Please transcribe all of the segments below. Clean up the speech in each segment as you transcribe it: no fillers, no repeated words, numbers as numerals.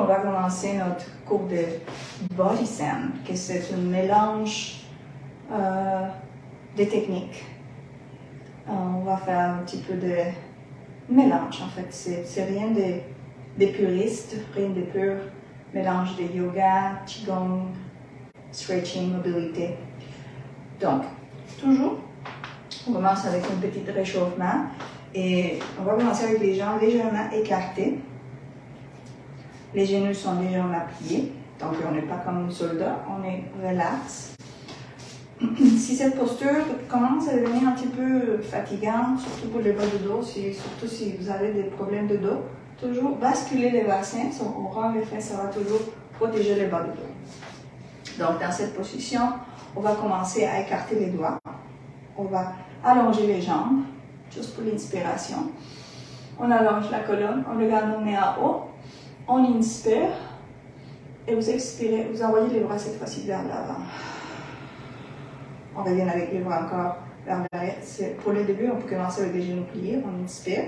on va commencer notre cours de Body Sand, que c'est un mélange de techniques. On va faire un petit peu de mélange, en fait. C'est rien de puriste, rien de pur. Mélange de yoga, qigong, stretching, mobilité. Donc, toujours, on commence avec un petit réchauffement et on va commencer avec les jambes légèrement écartées. Les genoux sont légèrement pliés, donc on n'est pas comme un soldat, on est relax. Si cette posture commence à devenir un petit peu fatigante, surtout pour les bas de dos, surtout si vous avez des problèmes de dos, toujours basculer les bassins, on rend l'effet, ça va toujours protéger les bas de dos. Donc dans cette position, on va commencer à écarter les doigts. On va allonger les jambes, juste pour l'inspiration. On allonge la colonne, on regarde nos nez en haut, on inspire et vous expirez, vous envoyez les bras cette fois-ci vers l'avant. On revient avec les bras encore vers l'arrière. Pour le début, on peut commencer avec les genoux pliés, on inspire.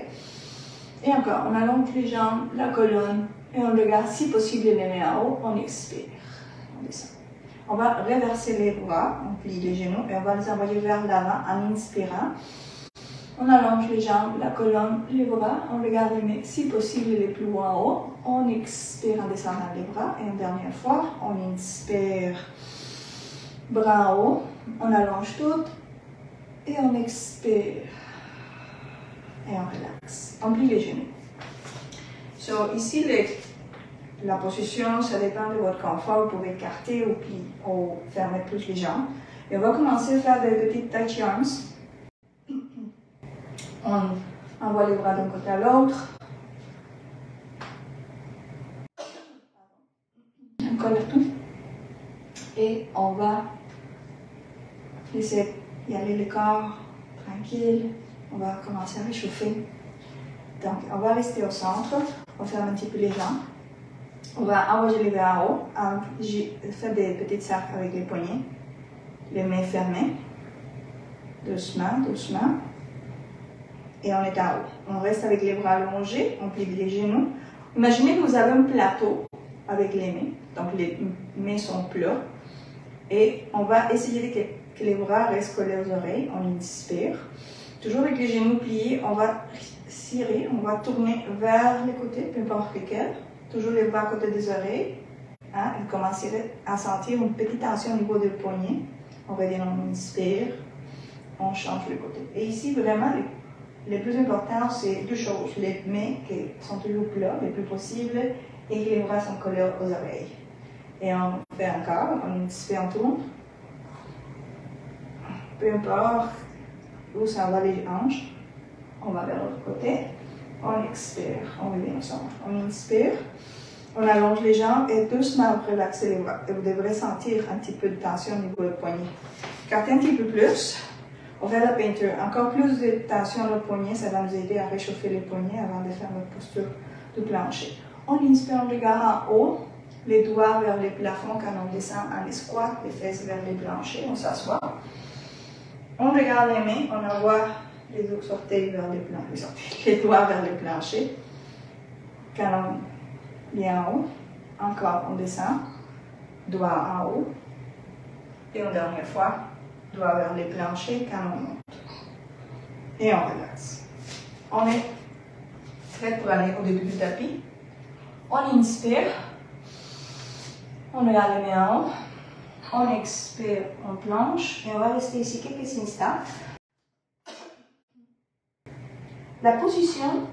Et encore, on allonge les jambes, la colonne, et on regarde si possible les nez en haut, on expire, on descend. On va reverser les bras, on plie les genoux et on va les envoyer vers l'avant en inspirant. On allonge les jambes, la colonne, les bras, on regarde les nez si possible les plus haut en haut. On expire en descendant les bras et une dernière fois, on inspire, bras en haut, on allonge tout et on expire. Et on relaxe. On plie les genoux. So, ici, la position, ça dépend de votre confort. Vous pouvez écarter ou plier, ou fermer plus les jambes. Et on va commencer à faire des petites tai chi arms. On envoie les bras d'un côté à l'autre. On colle tout. Et on va laisser y aller le corps tranquille. On va commencer à réchauffer. Donc, on va rester au centre. On va faire un petit peu les jambes. On va envoyer les bras en haut. Faire des petits cercles avec les poignets. Les mains fermées. Doucement, doucement. Et on est en haut. On reste avec les bras allongés. On plie les genoux. Imaginez que vous avez un plateau avec les mains. Donc, les mains sont plats. Et on va essayer que les bras restent collés aux oreilles. On inspire. Toujours avec les genoux pliés, on va cirer, on va tourner vers les côtés, peu importe lesquels. Toujours les bras à côté des oreilles. Hein, vous commencerez à sentir une petite tension au niveau des poignets. On revient, on inspire, on change le côté. Et ici, vraiment, le plus important, c'est deux choses. Les mains qui sont toujours plats, le plus possible, et que les bras sont collés aux oreilles. Et on fait encore, on inspire, on tourne. Peu importe où ça va les hanches, on va vers l'autre côté, on expire, on revient au centre, on inspire, on allonge les jambes et doucement on relaxe les bras. Et vous devrez sentir un petit peu de tension au niveau du poignet. Écartez un petit peu plus, on fait la peinture. Encore plus de tension dans le poignet, ça va nous aider à réchauffer les poignets avant de faire notre posture du plancher. On inspire, on regarde en haut, les doigts vers les plafonds quand on descend en squat, les fesses vers les planchers, on s'assoit. On regarde les mains, on envoie les orteils vers les planchers, les doigts vers les planchers. Quand on vient en haut, encore on descend, doigts en haut. Et une dernière fois, doigts vers les planchers quand on monte. Et on relaxe. On est prêt pour aller au début du tapis. On inspire, on regarde les mains en haut. On expire, on planche et on va rester ici quelques instants. La position,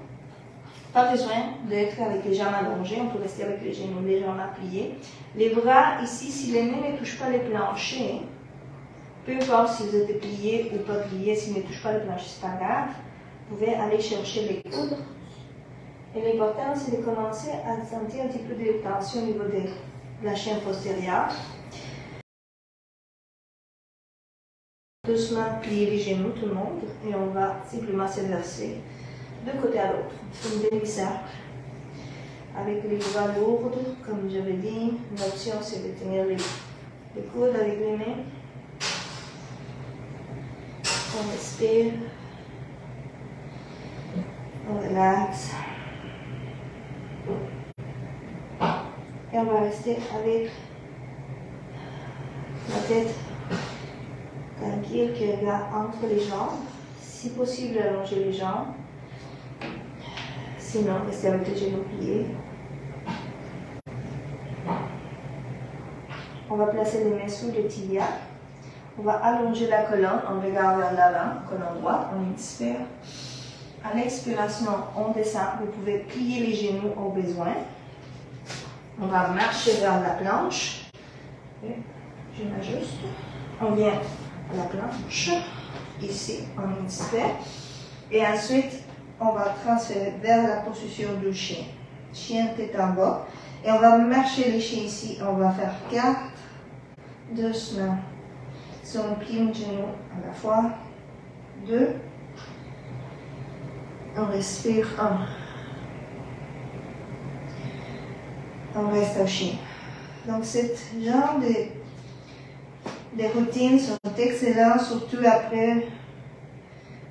pas besoin d'être avec les jambes allongées, on peut rester avec les genoux légèrement pliés. Les bras ici, si les mains ne touchent pas les planchers, peu importe si vous êtes pliés ou pas pliés, s'ils ne touchent pas le plancher, c'est pas grave. Vous pouvez aller chercher les coudes. Et l'important, c'est de commencer à sentir un petit peu de tension au niveau de la chaîne postérieure. Doucement plier les genoux, tout le monde, et on va simplement se verser d'un côté à l'autre. C'est une demi-cercle. Avec les bras lourds, comme j'avais dit, l'option c'est de tenir les coudes avec les mains. On respire. On relaxe. Et on va rester avec la tête tranquille qui est là entre les jambes. Si possible, allonger les jambes. Sinon, restez avec les genoux pliés. On va placer les mains sous le tibia. On va allonger la colonne, on regarde vers l'avant, colonne droite, on inspire. À l'expiration, on descend. Vous pouvez plier les genoux au besoin. On va marcher vers la planche. Je m'ajuste. On vient à la planche. Ici, on inspire. Et ensuite, on va transférer vers la position du chien. Chien tête en bas. Et on va marcher les chiens ici. On va faire 4, doucement. Si on plie un genou à la fois, 2. On respire 1. On reste au chien. Donc, ce genre de routines sont excellentes, surtout après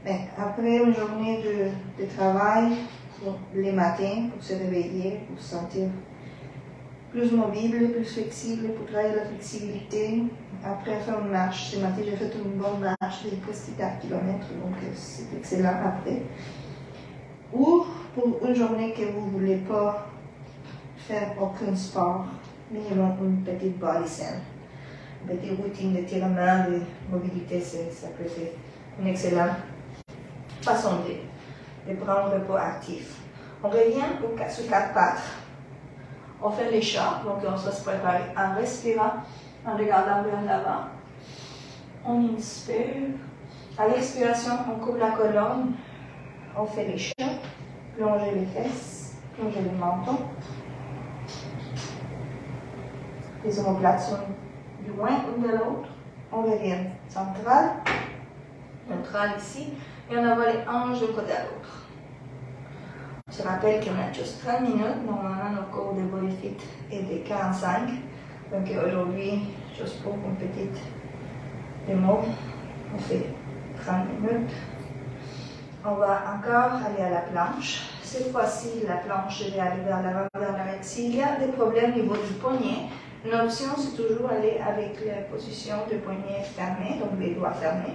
une journée de travail, les matins, pour se réveiller, pour se sentir plus mobile, plus flexible, pour travailler la flexibilité. Après faire une marche, ce matin j'ai fait une bonne marche de presque 4 km, donc c'est excellent après. Ou pour une journée que vous ne voulez pas faire aucun sport, minimum une petite body sand, une petite routine d'étirement, de mobilité, ça peut être une excellente façon de prendre un repos actif. On revient sur 4 pattes. On fait les chats, donc on va se préparer en respirant, en regardant vers l'avant. On inspire. À l'expiration, on coupe la colonne. On fait les chats, plonger les fesses, plonger le menton. Les omoplates sont loin l'une de l'autre. On revient central, neutral ici, et on envoie les hanches d'un côté à l'autre. Je rappelle qu'on a juste 30 minutes. Normalement, nos cours de BodyFit est de 45. Donc aujourd'hui, juste pour une petite démo, on fait 30 minutes. On va encore aller à la planche. Cette fois-ci, la planche, je vais aller vers l'avant, vers l'arrière. S'il y a des problèmes au niveau du poignet, une option, c'est toujours aller avec la position du poignet fermé, donc les doigts fermés.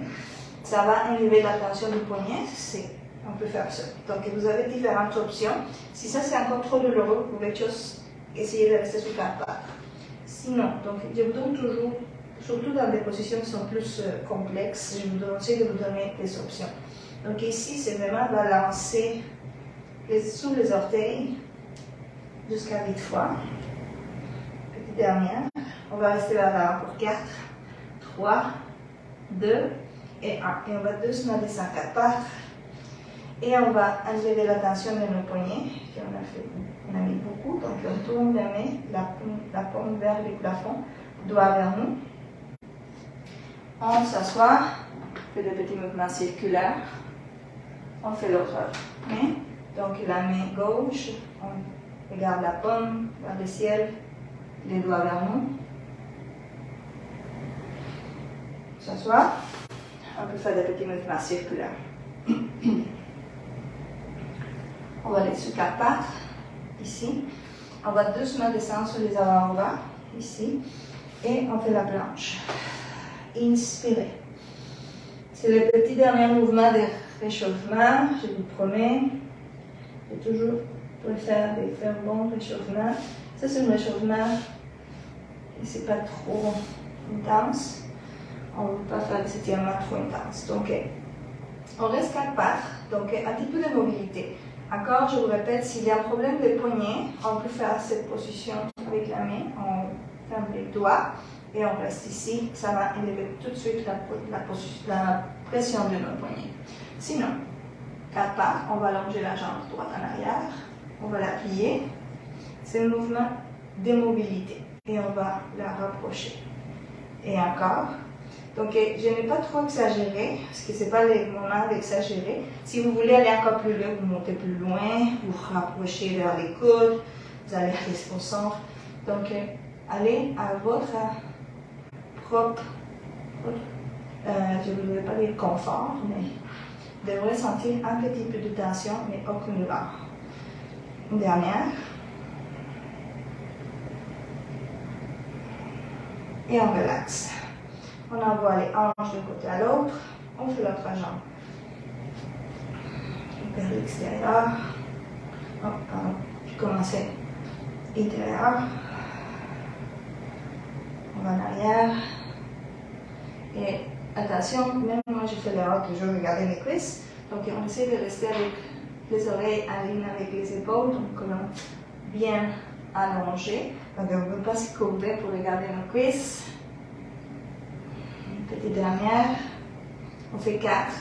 Ça va enlever la tension du poignet. On peut faire ça. Donc, vous avez différentes options. Si ça, c'est encore trop douloureux, vous pouvez juste essayer de rester sur 4 pattes. Sinon, donc, je vous donne toujours, surtout dans des positions qui sont plus complexes, je vous conseille de vous donner des options. Donc, ici, c'est vraiment balancer sous les orteils jusqu'à 8 fois. Petite dernière. On va rester là pour 4, 3, 2 et 1. Et on va doucement descendre 4 pattes. Et on va enlever la tension de nos poignets, on a mis beaucoup, donc on tourne la main, la paume vers le plafond, doigt vers nous. On s'assoit, on fait des petits mouvements circulaires, on fait l'autre main, donc la main gauche, on regarde la paume vers le ciel, les doigts vers nous. On s'assoit, on peut faire des petits mouvements circulaires. On va aller sur 4 pattes, ici. On va doucement descendre sur les avant-bras, ici. Et on fait la planche. Inspirez. C'est le petit dernier mouvement de réchauffement, je vous promets. Je toujours préfère faire un bon réchauffement. Ça, c'est un réchauffement et c'est pas trop intense. On ne veut pas faire des étirements trop intenses. Donc, on reste 4 pattes, donc un petit peu de mobilité. Encore, je vous répète, s'il y a un problème de poignet, on peut faire cette position avec la main, on ferme les doigts et on reste ici. Ça va élever tout de suite la pression de nos poignets. Sinon, 4 pattes, on va allonger la jambe droite en arrière, on va la plier. C'est un mouvement de mobilité et on va la rapprocher. Et encore. Donc, je n'ai pas trop exagéré, parce que ce n'est pas le moment d'exagérer. Si vous voulez aller encore plus loin, vous montez plus loin, vous rapprochez vers les coudes, vous allez rester au centre. Donc, allez à votre propre, je ne voudrais pas dire confort, mais vous devrez sentir un petit peu de tension, mais aucune douleur. Une dernière. Et on relaxe. On envoie les hanches d'un côté à l'autre. On fait l'autre jambe. Vers l'extérieur. Oh, pardon. Je commençais intérieur. On va en arrière. Et attention, même moi je fais l'erreur toujours de regarder mes cuisses. Donc on essaie de rester avec les oreilles en ligne avec les épaules, donc colonne bien allongée. Donc on ne veut pas se courber pour regarder nos cuisses. Une petite dernière. On fait 4.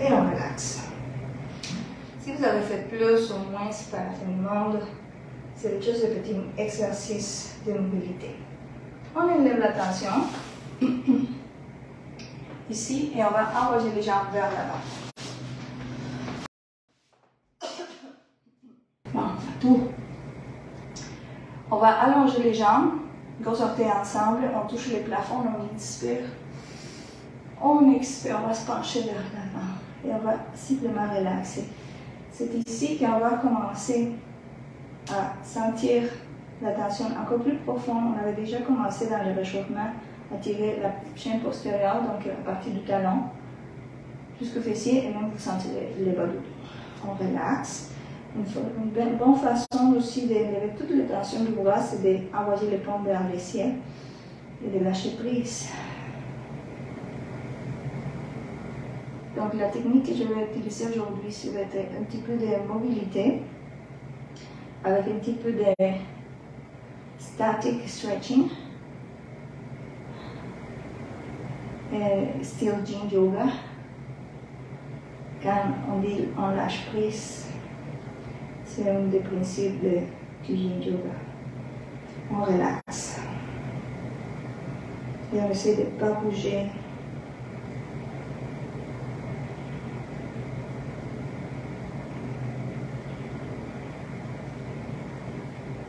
Et on relaxe. Si vous avez fait plus ou moins, c'est pas la fin du monde. C'est juste un petit exercice de mobilité. On élève la tension ici et on va envoyer les jambes vers l'avant. Bon, tout. On va allonger les jambes, gros orteils ensemble, on touche les plafonds, on inspire. On expire, on va se pencher vers l'avant et on va simplement relaxer. C'est ici qu'on va commencer à sentir la tension encore plus profonde. On avait déjà commencé dans le réchauffement à tirer la chaîne postérieure, donc à partir du talon jusqu'au fessier, et même vous sentirez les bas du dos. On relaxe. Une bonne façon aussi d'élever toutes les tensions du bras, c'est d'envoyer les paumes vers le ciel et de lâcher prise. Donc la technique que je vais utiliser aujourd'hui, c'est un petit peu de mobilité avec un petit peu de static stretching et still yin yoga. Quand on dit on lâche prise, c'est un des principes du yin yoga. On relaxe et on essaie de ne pas bouger.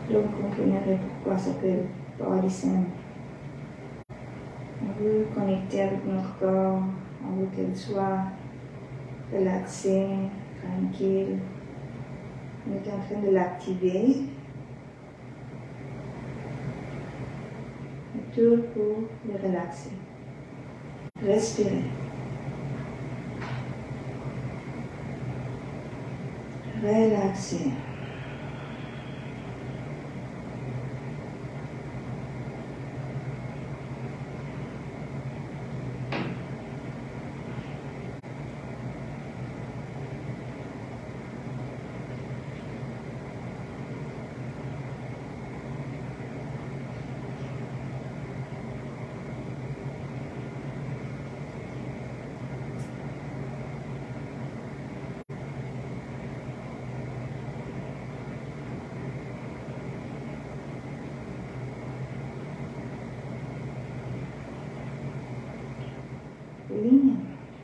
Donc, vous comprendrez pourquoi ça s'appelle body sand. On veut connecter avec notre corps, on veut qu'elle soit relaxée, tranquille. On est en train de l'activer. Et tout pour le relaxer. Respirez. Relaxez.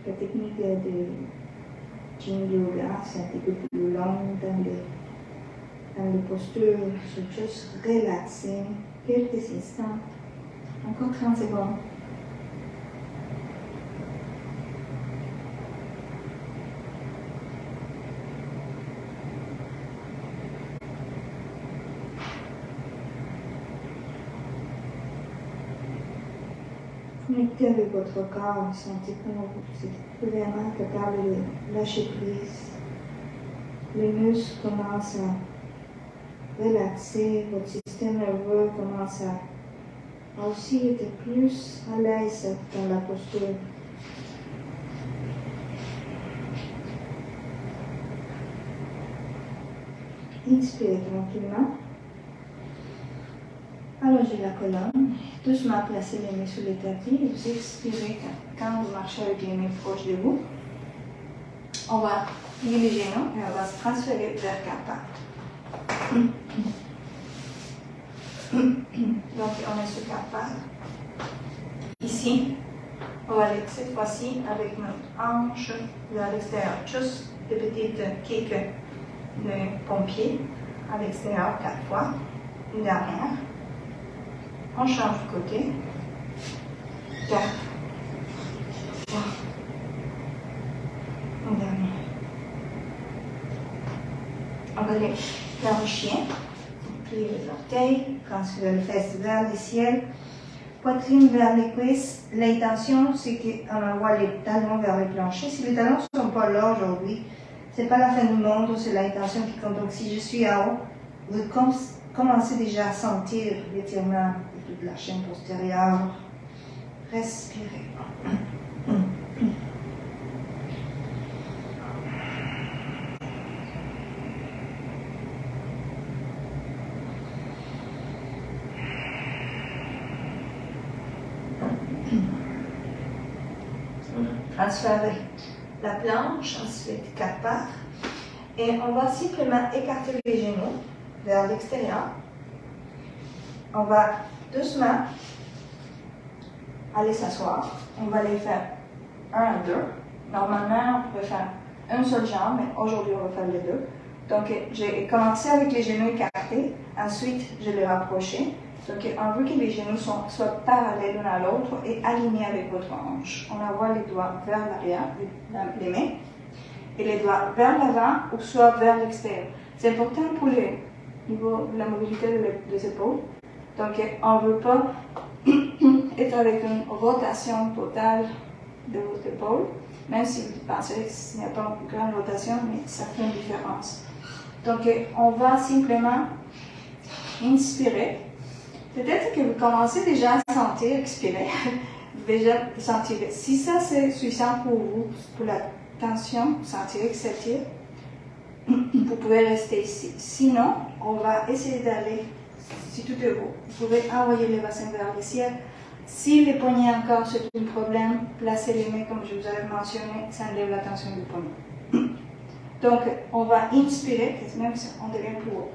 La technique de yin yoga, c'est un petit peu plus long dans les postures. Je juste relaxer quelques instants, encore 30 secondes. Connectez avec votre corps, sentez comment vous êtes vraiment capable de lâcher prise. Les muscles commencent à relaxer, votre système nerveux commence à aussi être plus à l'aise dans la posture. Inspirez tranquillement. Allongez la colonne, doucement placez les mains sur les tapis et vous expirez quand vous marchez avec les mains proches de vous. On va lier les genoux et on va se transférer vers quatre pattes. Donc on est sur quatre pattes. Ici, on va aller cette fois-ci avec notre hanche vers l'extérieur. Juste des petites kicks de pompier à l'extérieur 4 fois. Une dernière. On change de côté. 4. 3. Une dernière. On va aller faire le chien. Pliez les orteils, transférez les fesses vers le ciel, poitrine vers les cuisses. L'intention, c'est qu'on envoie les talons vers le plancher. Si les talons ne sont pas là aujourd'hui, c'est pas la fin du monde, c'est l'intention qui compte. Donc si je suis en haut, vous commencez déjà à sentir l'étirement de toute la chaîne postérieure. Respirez. Transférez la planche, ensuite 4 pattes. Et on va simplement écarter les genoux vers l'extérieur. On va doucement aller s'asseoir. On va les faire 1 à 2. Normalement, on peut faire une seule jambe, mais aujourd'hui, on va faire les deux. Donc, j'ai commencé avec les genoux écartés. Ensuite, je les rapprochais. Donc, on veut que les genoux soient parallèles l'un à l'autre et alignés avec votre hanche. On envoie les doigts vers l'arrière, les mains, et les doigts vers l'avant ou soit vers l'extérieur. C'est important pour le niveau de la mobilité des épaules. Donc, on ne veut pas être avec une rotation totale de vos épaules, même si vous pensez qu'il n'y a pas une grande rotation, mais ça fait une différence. Donc, on va simplement inspirer. Peut-être que vous commencez déjà à sentir, expirer, déjà sentir. Si ça c'est suffisant pour vous, pour la tension, vous sentirez que ça tire, vous pouvez rester ici. Sinon, on va essayer d'aller, si tout est beau, vous pouvez envoyer les bassins vers le ciel. Si les poignets encore c'est un problème, placez les mains comme je vous avais mentionné, ça enlève la tension du poignet. Donc, on va inspirer, même si on devient plus haut.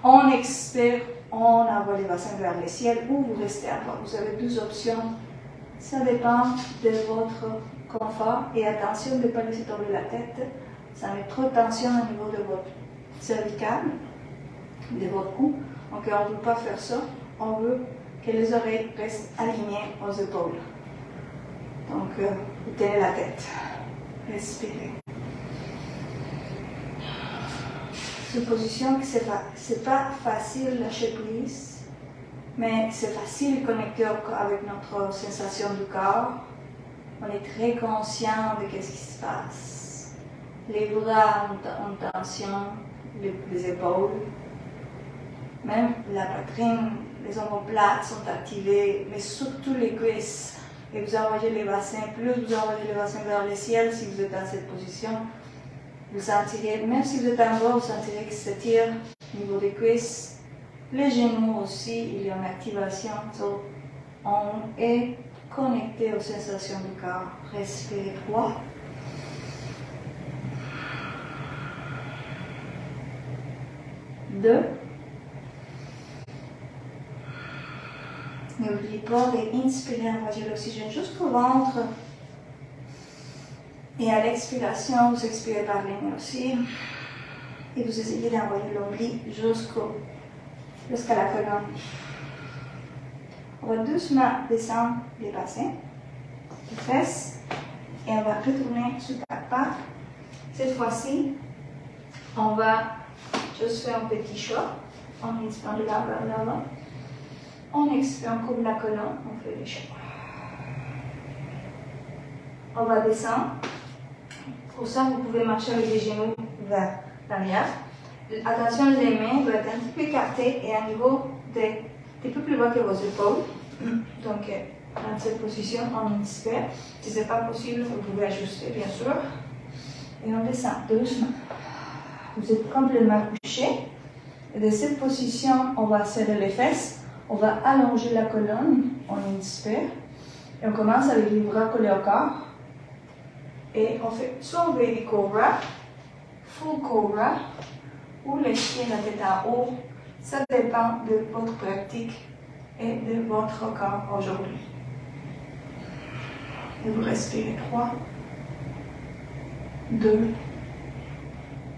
On expire, on envoie les bassins vers le ciel ou vous restez à bas. Vous avez deux options. Ça dépend de votre confort. Et attention de ne pas laisser tomber la tête. Ça met trop de tension au niveau de votre cervical, de votre cou. Donc on ne veut pas faire ça. On veut que les oreilles restent alignées aux épaules. Donc vous tenez la tête. Respirez. Cette position, c'est pas facile lâcher prise, mais c'est facile de connecter avec notre sensation du corps. On est très conscient de ce qui se passe. Les bras en tension, les épaules, même la poitrine, les omoplates sont activées, mais surtout les cuisses. Et vous envoyez les bassins, plus vous envoyez les bassins vers le ciel si vous êtes dans cette position. Vous sentirez, même si vous êtes en bas, vous sentirez que ça tire au niveau des cuisses. Les genoux aussi, il y a une activation. So, on est connecté aux sensations du corps. Respirez 3. Deux. N'oubliez pas d'inspirer, envoyer l'oxygène jusqu'au ventre. Et à l'expiration, vous expirez par les nez aussi. Et vous essayez d'envoyer l'oblique jusqu'à la colonne. On va doucement descendre les bassins, les fesses, et on va retourner sur 4 pattes. Cette fois-ci, on va juste faire un petit choix. On inspire de là vers l'avant. On expire, on couvre la colonne, on fait les choix. On va descendre. Pour ça, vous pouvez marcher avec les genoux vers l'arrière. Attention, les mains doivent être un petit peu écartées et à un niveau un peu plus bas que vos épaules. Donc, dans cette position, on inspire. Si ce n'est pas possible, vous pouvez ajuster, bien sûr. Et on descend doucement. Vous êtes complètement couché. Et de cette position, on va serrer les fesses. On va allonger la colonne. On inspire. Et on commence avec les bras collés au corps. Et on fait soit un baby cobra, full cobra, ou les pieds la tête en haut. Ça dépend de votre pratique et de votre corps aujourd'hui. Et vous respirez 3, 2,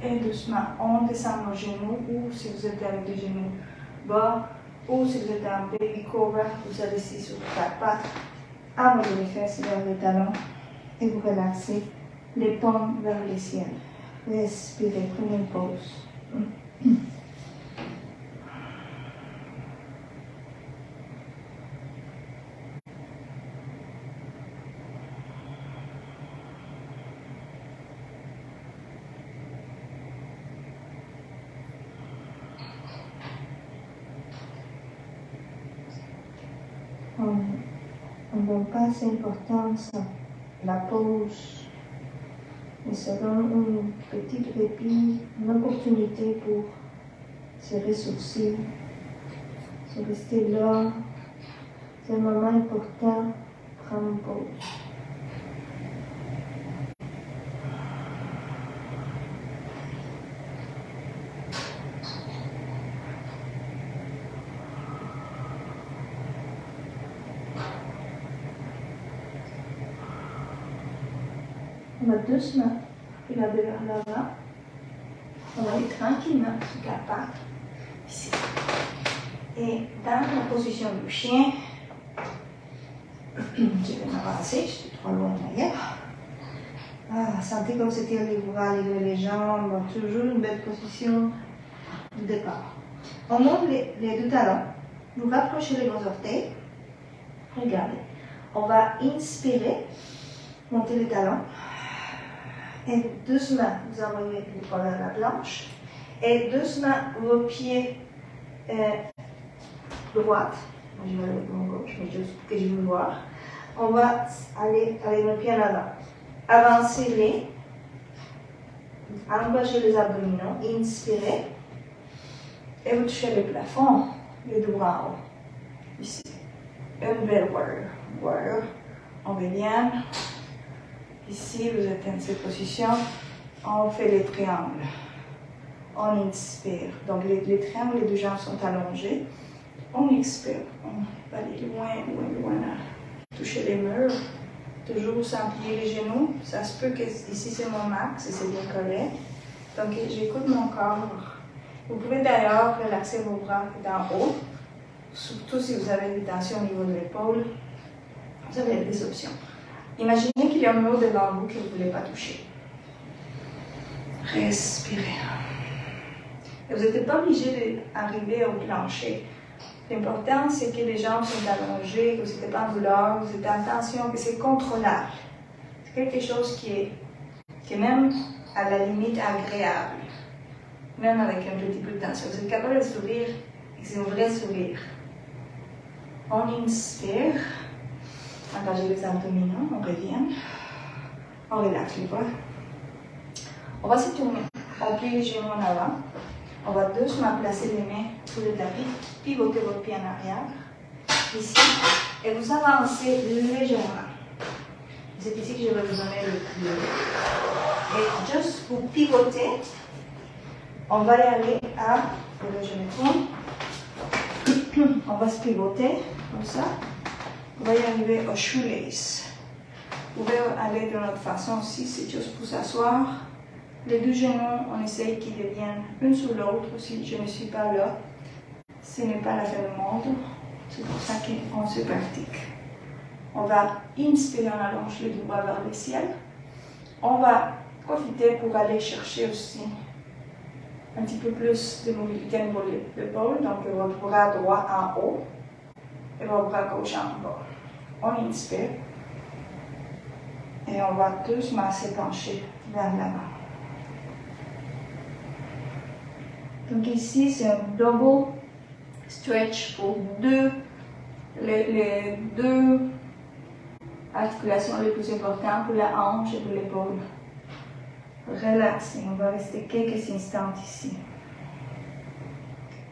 et doucement, on descend nos genoux, ou si vous êtes avec les genoux bas, ou si vous êtes en baby cobra, vous allez ici sur 4 pattes, envoyez les fesses vers les talons. Et vous relaxez les paumes vers le ciel. Respirez, prenez une pause. on ne donne pas assez d'importance à la pause, mais ça donne un petit répit, une opportunité pour se ressourcer, se rester là. C'est un moment important, prendre une pause. On va doucement regarder vers l'avant. On va aller tranquillement sur la patte, ici. Et dans la position du chien, je vais m'avancer, je suis trop loin d'ailleurs. Ah, sentez comme s'étire les bras, les jambes, toujours une belle position du départ. On monte les deux talons, vous rapprochez les gros orteils. Regardez, on va inspirer, monter les talons. Et doucement, vous envoyez l'épaule à la planche. Et doucement, vos pieds droite. Je vais aller avec mon gauche, mais juste que je veux voir. On va aller avec nos pieds en avant. Avancez-les. Engagez les abdominaux. Inspirez. Et vous touchez le plafond. Les deux bras en haut. Ici. Une belle warrior. On revient. Ici, vous êtes dans cette position, on fait les triangles. On inspire. Donc, les triangles, les deux jambes sont allongées. On expire. On va aller loin, toucher les murs. Toujours sans plier les genoux. Ça se peut que ici, c'est mon max et c'est bien collé. Donc, j'écoute mon corps. Vous pouvez d'ailleurs relaxer vos bras d'en haut. Surtout si vous avez des tensions au niveau de l'épaule. Vous avez des options. Imaginez qu'il y a un mur devant vous que vous ne voulez pas toucher. Respirez. Et vous n'êtes pas obligé d'arriver au plancher. L'important, c'est que les jambes sont allongées, que vous n'êtes pas en douleur, que vous êtes en tension, que c'est contrôlable. C'est quelque chose qui est même à la limite agréable. Même avec un petit peu de tension. Vous êtes capable de sourire et c'est un vrai sourire. On inspire. Engagez les abdominaux, on revient. On relaxe les bras. On va se tourner. On plie les genoux en avant. On va doucement placer les mains sur le tapis. Pivotez votre pied en arrière. Ici. Et vous avancez légèrement. C'est ici que je vais vous donner le pied. Et juste pour pivoter, on va y aller à. Je me tourne. On va se pivoter comme ça. On va y arriver au shoelace. Vous pouvez aller de notre façon aussi, c'est juste pour s'asseoir. Les deux genoux, on essaye qu'ils deviennent une sur l'autre. Si je ne suis pas là, ce n'est pas la fin du monde. C'est pour ça qu'on se pratique. On va inspirer, on allonge les deux bras vers le ciel. On va profiter pour aller chercher aussi un petit peu plus de mobilité au niveau de l'épaule. Donc, votre bras droit en haut et votre bras gauche en bas. On inspire et on va doucement se pencher vers l'avant. Donc ici, c'est un double stretch pour les deux articulations les plus importantes pour la hanche et pour l'épaule. Relaxez, on va rester quelques instants ici.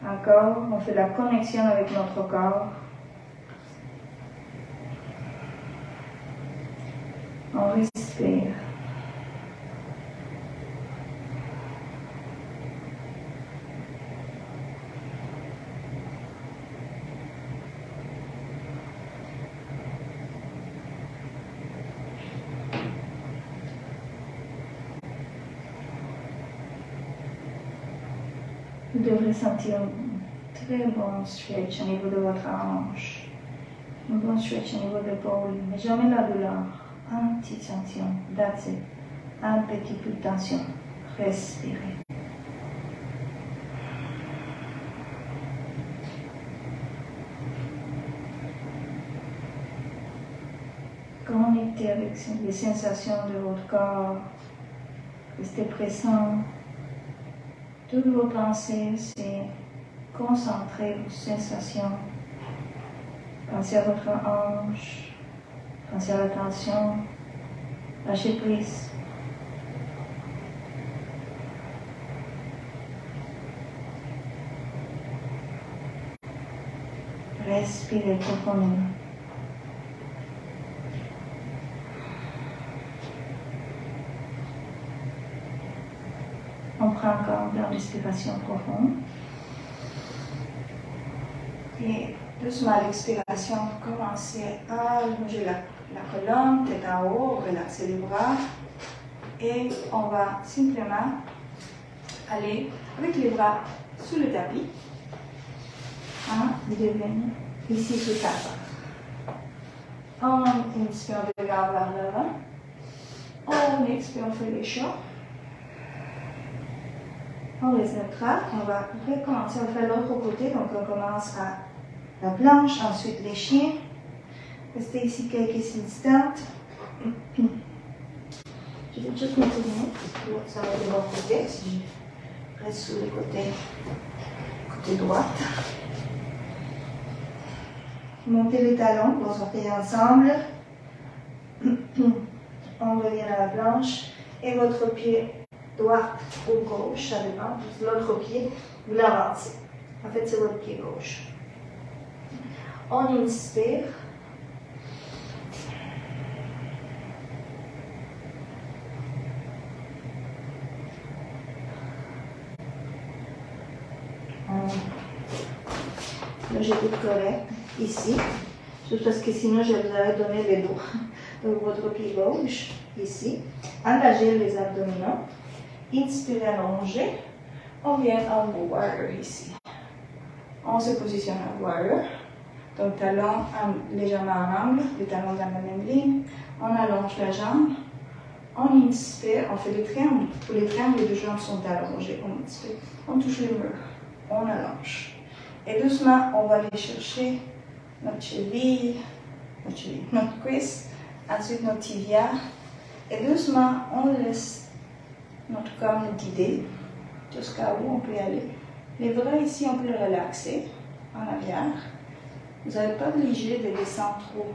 Encore, on fait la connexion avec notre corps. On respire. Vous devrez sentir un très bon stretch au niveau de votre hanche, un bon stretch au niveau de l'épaule, mais jamais la douleur. Un petit tension, that's it. Un petit peu de tension. Respirez. Connectez avec les sensations de votre corps. Restez présent. Toutes vos pensées, c'est concentrer vos sensations Pensez à votre hanche. Pensez à la tension. Lâchez prise. Respirez profondément. On prend encore une respiration profonde. Et doucement à l'expiration, commencez à allonger la colonne, tête en haut, relaxer les bras. Et on va simplement aller avec les bras sous le tapis. Vous devenez ici sous table. On inspire, on regarde vers l'avant. On expire, on fait les chocs. On laisse notre trac. On va recommencer à faire l'autre côté. Donc on commence à la planche, ensuite les chiens. Restez ici quelques instants. Je vais juste me tourner. Ça va de mon côté. Si je reste sous le côté droit. Montez les talons, vos orteils ensemble. On revient à la planche. Et votre pied droit ou gauche, ça dépend. L'autre pied, vous l'avancez. En fait, c'est votre pied gauche. On inspire. Là, j'ai tout correct ici. Juste parce que sinon, je vous aurais donné les doigts. Donc, votre pied gauche, ici. Engagez les abdominaux. Inspirez, allongez. On vient en warrior ici. On se positionne en warrior. Donc, talons légèrement en angle, les talons dans la même ligne. On allonge la jambe. On inspire, on fait des triangles. Pour les triangles, les deux jambes sont allongées. On inspire. On touche les murs. On allonge. Et doucement, on va aller chercher notre cheville, notre cuisse, ensuite notre tibia. Et doucement, on laisse notre corps nous guider jusqu'à où on peut aller. Les bras ici, on peut les relaxer en arrière. Vous n'êtes pas obligé de descendre trop.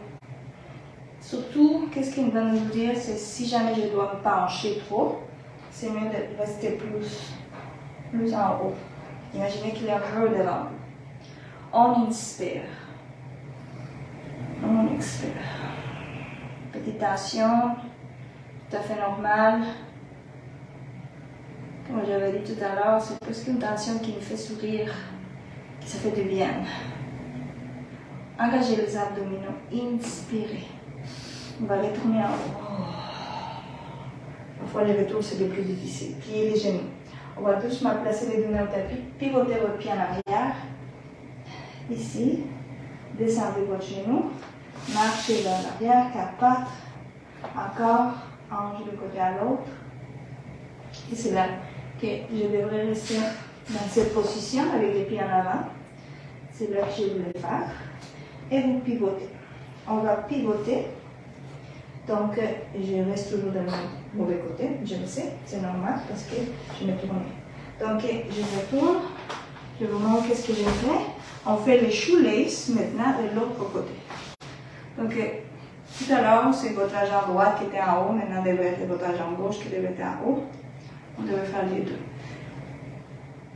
Surtout, qu'est-ce qu'il va nous dire, c'est si jamais je dois me pencher trop, c'est mieux de rester plus en haut. Imaginez qu'il y a un mur devant vous. On inspire. On expire. Petite tension, tout à fait normale. Comme j'avais dit tout à l'heure, c'est presque une tension qui nous fait sourire, qui ça fait du bien. Engagez les abdominaux, inspirez. On va retourner en haut. Parfois les retours c'est le plus difficile. Pliez les genoux. On va doucement placer les deux mains au tapis, pivotez votre pied en arrière. Ici, descendez votre genou, marchez vers l'arrière, 4 pattes, encore, hanche de côté à l'autre. Et c'est là que je devrais rester dans cette position avec les pieds en avant. C'est là que je voulais faire. Et vous pivotez. On va pivoter. Donc, je reste toujours dans le mauvais côté, je le sais, c'est normal parce que je me tourne. Donc, je retourne, je vous montre ce que j'ai fait. On fait les shoelaces maintenant de l'autre côté. Donc, tout à l'heure, c'est votre jambe droite qui était en haut, maintenant, devrait être votre jambe gauche qui devait être en haut. On devrait faire les deux.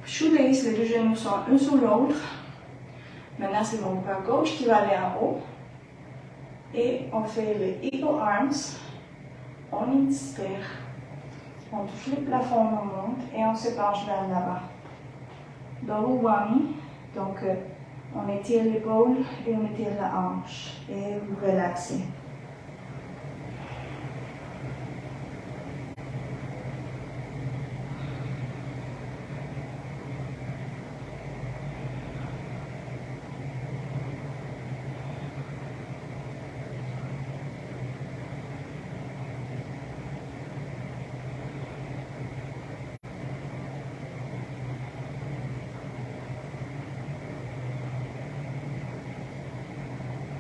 Shoelace, les deux genoux sont un sur l'autre. Maintenant, c'est mon bras gauche qui va aller en haut. Et on fait les Eagle Arms. On inspire. On touche le plafond, on monte et on se penche vers l'avant. Double whammy. Donc, on étire l'épaule et on étire la hanche. Et vous relaxez.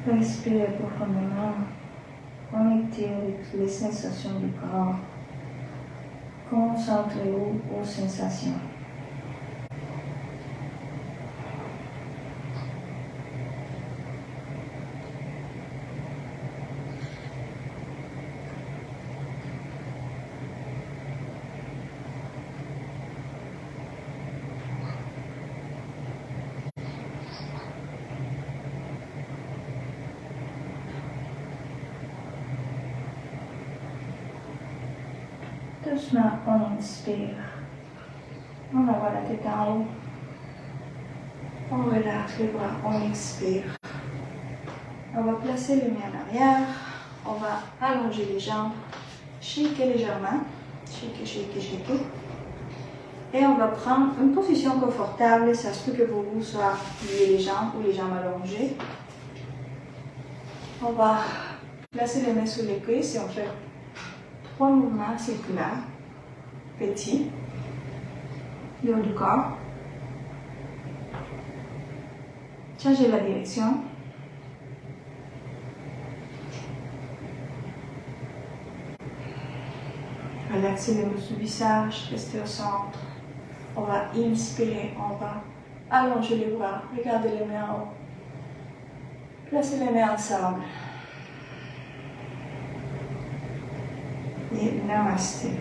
Respirez profondément, connectez avec les sensations du corps, concentrez-vous aux sensations. Doucement, on inspire. On va voir la tête en haut. On relâche les bras, on expire. On va placer les mains en arrière. On va allonger les jambes. Shaker légèrement. Shaker, shaker, shaker. Et on va prendre une position confortable. Ça se peut que pour vous soit lier les jambes ou les jambes allongées. On va placer les mains sous les cuisses et on fait 3 mouvements circulaires. Petits. Le haut du corps. Changez la direction. Relaxez les muscles du visage, restez au centre. On va inspirer, on va allonger les bras, regardez les mains en haut. Placez les mains ensemble. Et namasté.